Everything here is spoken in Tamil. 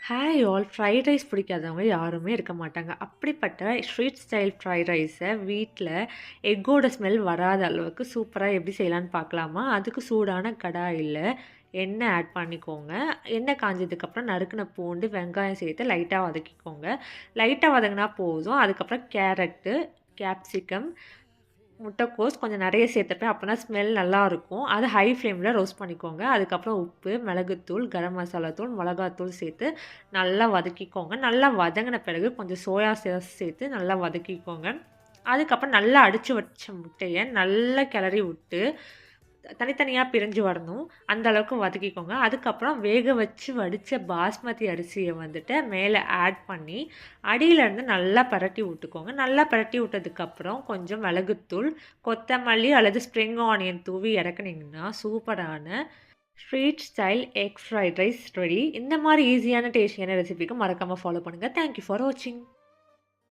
ஹாய் ஆல் ஃப்ரைட் ரைஸ் பிடிக்காதவங்க யாருமே இருக்க மாட்டாங்க. அப்படிப்பட்ட ஸ்ட்ரீட் ஸ்டைல் ஃப்ரைட் ரைஸை வீட்டில் எக்கோட ஸ்மெல் வராத அளவுக்கு சூப்பராக எப்படி செய்யலான்னு பார்க்கலாமா? அதுக்கு சூடான கடாயில் எண்ணெய் ஆட் பண்ணிக்கோங்க. எண்ணெய் காஞ்சதுக்கப்புறம் நறுக்கின பூண்டு, வெங்காயம் சேர்த்து லைட்டாக வதக்கிக்கோங்க. லைட்டாக வதங்கினா போதும். அதுக்கப்புறம் கேரட்டு, கேப்சிகம், முட்டைக்கோஸ் கொஞ்சம் நிறைய சேர்த்துப்பேன். அப்போனா ஸ்மெல் நல்லாயிருக்கும். அதை ஹை ஃப்ளேமில் ரோஸ்ட் பண்ணிக்கோங்க. அதுக்கப்புறம் உப்பு, மிளகுத்தூள், கரம் மசாலா தூள், மிளகாத்தூள் சேர்த்து நல்லா வதக்கிக்கோங்க. நல்லா வதங்கின பிறகு கொஞ்சம் சோயா சாஸ் சேர்த்து நல்லா வதக்கிக்கோங்க. அதுக்கப்புறம் நல்லா அடித்து வச்ச முட்டையை நல்லா கிளறி விட்டு தனித்தனியாக பிரிஞ்சு வரணும். அந்த அளவுக்கு வதக்கிக்கோங்க. அதுக்கப்புறம் வேக வச்சு வடித்த பாஸ்மதி அரிசியை வந்துட்டு மேலே ஆட் பண்ணி அடியிலேருந்து நல்லா பரட்டி விட்டுக்கோங்க. நல்லா பரட்டி விட்டதுக்கப்புறம் கொஞ்சம் மிளகுத்தூள், கொத்தமல்லி அல்லது ஸ்ப்ரிங் ஆனியன் தூவி இறக்குனீங்கன்னா சூப்பரான street style egg fried rice ready. இந்த மாதிரி ஈஸியான டேஸ்டியான ரெசிபிக்கு மறக்காமல் ஃபாலோ பண்ணுங்கள். தேங்க்யூ ஃபார் வாட்சிங்.